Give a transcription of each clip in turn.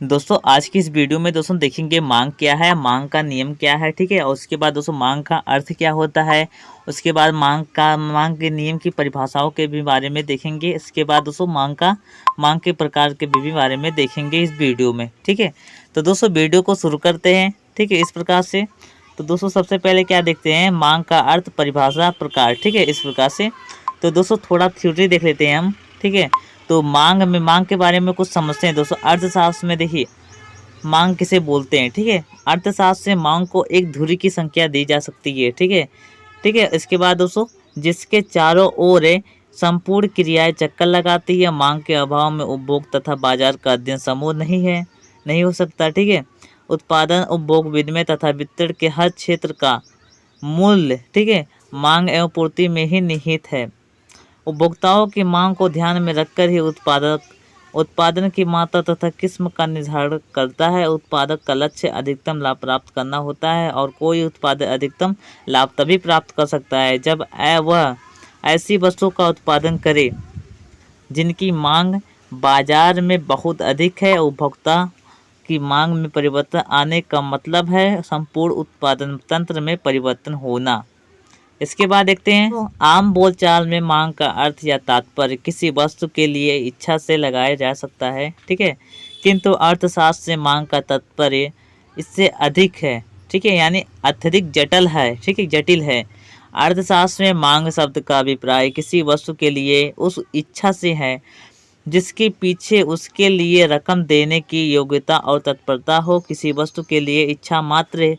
दोस्तों आज की इस वीडियो में दोस्तों देखेंगे मांग क्या है, मांग का नियम क्या है, ठीक है। और उसके बाद दोस्तों मांग का अर्थ क्या होता है, उसके बाद मांग के नियम की परिभाषाओं के भी बारे में देखेंगे। इसके बाद दोस्तों मांग के प्रकार के भी बारे में देखेंगे इस वीडियो में, ठीक है। तो दोस्तों वीडियो को शुरू करते हैं, ठीक है, इस प्रकार से। तो दोस्तों सबसे पहले क्या देखते हैं, मांग का अर्थ, परिभाषा, प्रकार, ठीक है, इस प्रकार से। तो दोस्तों थोड़ा थ्योरी देख लेते हैं हम, ठीक है। तो मांग के बारे में कुछ समझते हैं दोस्तों। अर्थशास्त्र में देखिए मांग किसे बोलते हैं, ठीक है। अर्थशास्त्र से मांग को एक धुरी की संख्या दी जा सकती है, ठीक है, ठीक है। इसके बाद दोस्तों जिसके चारों ओर संपूर्ण क्रियाएं चक्कर लगाती है, मांग के अभाव में उपभोग तथा बाजार का अध्ययन समूह नहीं हो सकता, ठीक है। उत्पादन, उपभोग, विनिमय तथा वितरण के हर क्षेत्र का मूल्य, ठीक है, मांग एवं पूर्ति में ही निहित है। उपभोक्ताओं की मांग को ध्यान में रखकर ही उत्पादन की मात्रा तथा किस्म का निर्धारण करता है। उत्पादक का लक्ष्य अधिकतम लाभ प्राप्त करना होता है और कोई उत्पादक अधिकतम लाभ तभी प्राप्त कर सकता है जब वह ऐसी वस्तु का उत्पादन करे जिनकी मांग बाजार में बहुत अधिक है। उपभोक्ता की मांग में परिवर्तन आने का मतलब है संपूर्ण उत्पादन तंत्र में परिवर्तन होना। इसके बाद देखते हैं तो आम बोलचाल में मांग का अर्थ या तात्पर्य किसी वस्तु के लिए इच्छा से लगाया जा सकता है, ठीक है। किंतु अर्थशास्त्र से मांग का तात्पर्य इससे अधिक है, ठीक है, यानी अत्यधिक जटिल है, ठीक है, जटिल है। अर्थशास्त्र में मांग शब्द का अभिप्राय किसी वस्तु के लिए उस इच्छा से है जिसके पीछे उसके लिए रकम देने की योग्यता और तत्परता हो। किसी वस्तु के लिए इच्छा मात्र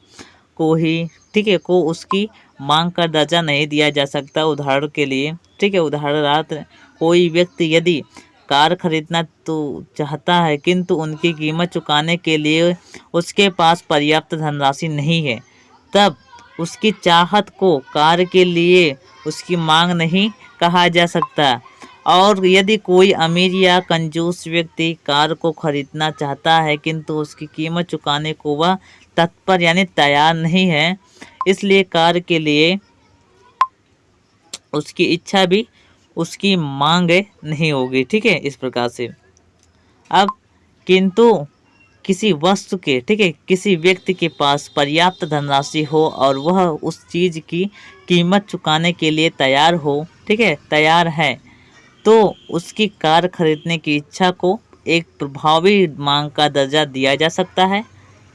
को ही, ठीक है, को उसकी मांग का दर्जा नहीं दिया जा सकता। उदाहरण के लिए, ठीक है, उदाहरणार्थ कोई व्यक्ति यदि कार खरीदना तो चाहता है किंतु उनकी कीमत चुकाने के लिए उसके पास पर्याप्त धनराशि नहीं है, तब उसकी चाहत को कार के लिए उसकी मांग नहीं कहा जा सकता। और यदि कोई अमीर या कंजूस व्यक्ति कार को खरीदना चाहता है किंतु उसकी कीमत चुकाने को वह तत्पर यानी तैयार नहीं है, इसलिए कार के लिए उसकी इच्छा भी उसकी मांग नहीं होगी, ठीक है, इस प्रकार से। अब किंतु किसी वस्तु के, ठीक है, किसी व्यक्ति के पास पर्याप्त धनराशि हो और वह उस चीज़ की कीमत चुकाने के लिए तैयार हो, ठीक है, तैयार है, तो उसकी कार खरीदने की इच्छा को एक प्रभावी मांग का दर्जा दिया जा सकता है।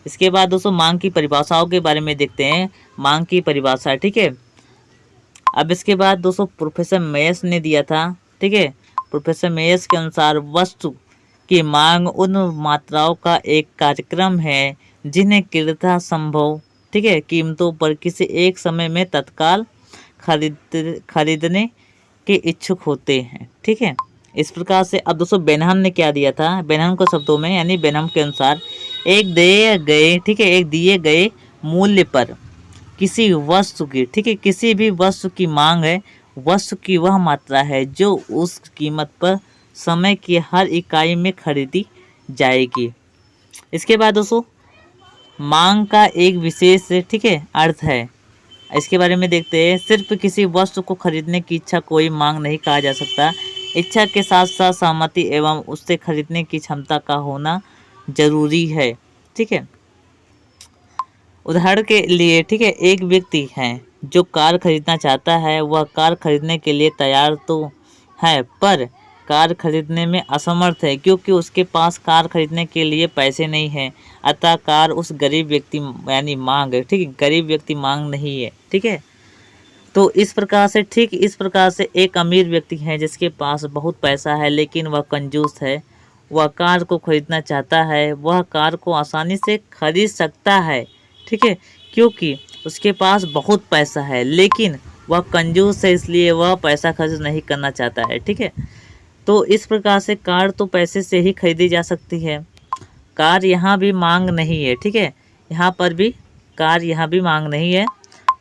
इसके बाद दोस्तों मांग की परिभाषाओं के बारे में देखते हैं। मांग की परिभाषा, ठीक है। अब इसके बाद दोस्तों प्रोफेसर मेयस ने दिया था, ठीक है। प्रोफेसर मेयस के अनुसार वस्तु की मांग उन मात्राओं का एक कार्यक्रम है जिन्हें क्रयता संभव, ठीक है, कीमतों पर किसी एक समय में तत्काल खरीदने के इच्छुक होते हैं, ठीक है, इस प्रकार से। अब दोस्तों बेनहम ने क्या दिया था, बेनहम के शब्दों में यानी बेनहम के अनुसार एक दिए गए, ठीक है, एक दिए गए मूल्य पर किसी वस्तु की, ठीक है, किसी भी वस्तु की मांग है, वस्तु की वह मात्रा है जो उस कीमत पर समय की हर इकाई में खरीदी जाएगी। इसके बाद दोस्तों मांग का एक विशेष, ठीक है, अर्थ है, इसके बारे में देखते हैं। सिर्फ किसी वस्तु को खरीदने की इच्छा कोई मांग नहीं कहा जा सकता। इच्छा के साथ साथ सहमति एवं उससे खरीदने की क्षमता का होना जरूरी है, ठीक है। उदाहरण के लिए, ठीक है, एक व्यक्ति है जो कार खरीदना चाहता है, वह कार खरीदने के लिए तैयार तो है पर कार खरीदने में असमर्थ है क्योंकि उसके पास कार खरीदने के लिए पैसे नहीं है। अतः कार उस गरीब व्यक्ति यानी मांग है, ठीक है, गरीब व्यक्ति मांग नहीं है, ठीक है। तो इस प्रकार से, ठीक इस प्रकार से एक अमीर व्यक्ति है जिसके पास बहुत पैसा है लेकिन वह कंजूस है, वह कार को खरीदना चाहता है, वह कार को आसानी से खरीद सकता है, ठीक है, क्योंकि उसके पास बहुत पैसा है, लेकिन वह कंजूस है इसलिए वह पैसा खर्च नहीं करना चाहता है, ठीक है। तो इस प्रकार से कार तो पैसे से ही खरीदी जा सकती है। कार यहाँ भी मांग नहीं है, ठीक है, यहाँ पर भी कार यहाँ भी मांग नहीं है,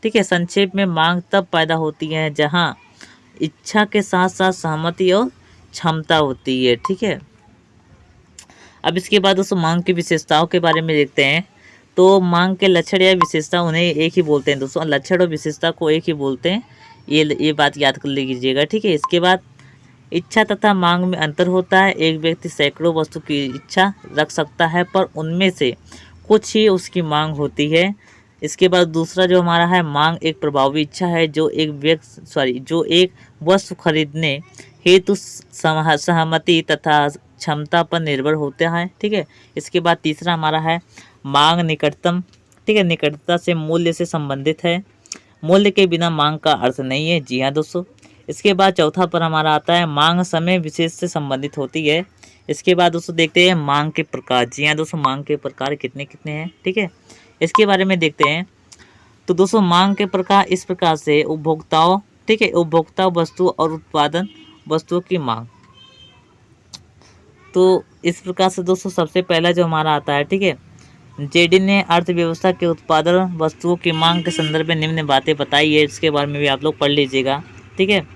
ठीक है। संक्षेप में मांग तब पैदा होती है जहाँ इच्छा के साथ साथ सहमति और क्षमता होती है, ठीक है। अब इसके बाद दोस्तों मांग की विशेषताओं के बारे में देखते हैं। तो मांग के लक्षण या विशेषता उन्हें एक ही बोलते हैं दोस्तों, लक्षण और विशेषता को एक ही बोलते हैं, ये बात याद कर लीजिएगा, ठीक है। इसके बाद इच्छा तथा मांग में अंतर होता है। एक व्यक्ति सैकड़ों वस्तु की इच्छा रख सकता है पर उनमें से कुछ ही उसकी मांग होती है। इसके बाद दूसरा जो हमारा है, मांग एक प्रभावी इच्छा है जो एक वस्तु खरीदने हेतु सहमति तथा क्षमता पर निर्भर होता है। ठीक है। इसके बाद तीसरा हमारा है मांग निकटतम। ठीक है, निकटता से मूल्य से संबंधित है। मूल्य के बिना मांग का अर्थ नहीं है। जी हाँ दोस्तों। इसके बाद चौथा पर हमारा आता है मांग समय विशेष से संबंधित होती है। इसके बाद दोस्तों देखते हैं मांग के प्रकार। जी हाँ दोस्तों, मांग के प्रकार कितने कितने हैं। ठीक है, इसके बारे में देखते हैं। तो दोस्तों मांग के प्रकार इस प्रकार से उपभोक्ताओं, ठीक है, उपभोक्ता वस्तु और उत्पादन वस्तुओं की मांग। तो इस प्रकार से दोस्तों सबसे पहला जो हमारा आता है, ठीक है, जेडी ने अर्थव्यवस्था के उत्पादन वस्तुओं की मांग के संदर्भ में निम्न बातें बताई है। इसके बारे में भी आप लोग पढ़ लीजिएगा। ठीक है।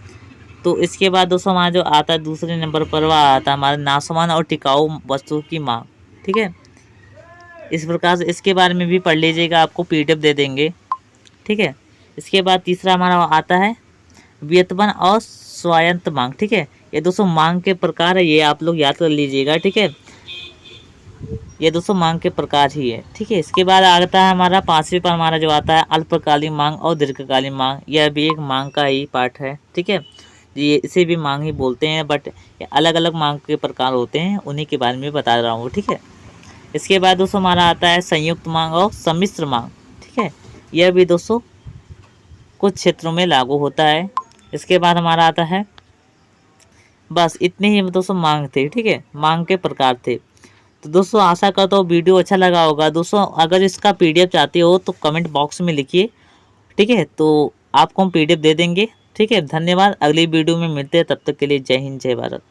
तो इसके बाद दोस्तों हमारा जो आता है दूसरे नंबर पर वह आता है हमारा नासमान और टिकाऊ वस्तुओं की मांग। ठीक है, इस प्रकार से इसके बारे में भी पढ़ लीजिएगा, आपको पीडीएफ दे देंगे। ठीक है। इसके बाद तीसरा हमारा आता है व्युत्पन्न और स्वायत्त मांग। ठीक है, ये दोस्तों मांग के प्रकार है, ये आप लोग याद कर लीजिएगा। ठीक है, ये दोस्तों मांग के प्रकार ही है। ठीक है। इसके बाद आता है हमारा पांचवें पर हमारा जो आता है अल्पकालीन मांग और दीर्घकालीन मांग। यह भी एक मांग का ही पार्ट है। ठीक है, ये इसे भी मांग ही बोलते हैं, बट अलग अलग मांग के प्रकार होते हैं, उन्हीं के बारे में बता रहा हूँ। ठीक है। इसके बाद दोस्तों हमारा आता है संयुक्त मांग और सम्मिश्र मांग। ठीक है, यह भी दोस्तों कुछ क्षेत्रों में लागू होता है। इसके बाद हमारा आता है, बस इतने ही दोस्तों मांग थे। ठीक है, मांग के प्रकार थे। तो दोस्तों आशा करता हूँ वीडियो अच्छा लगा होगा। दोस्तों अगर इसका पीडीएफ चाहते हो तो कमेंट बॉक्स में लिखिए। ठीक है, तो आपको हम पीडीएफ दे देंगे। ठीक है, धन्यवाद। अगली वीडियो में मिलते हैं, तब तक के लिए जय हिंद जय भारत।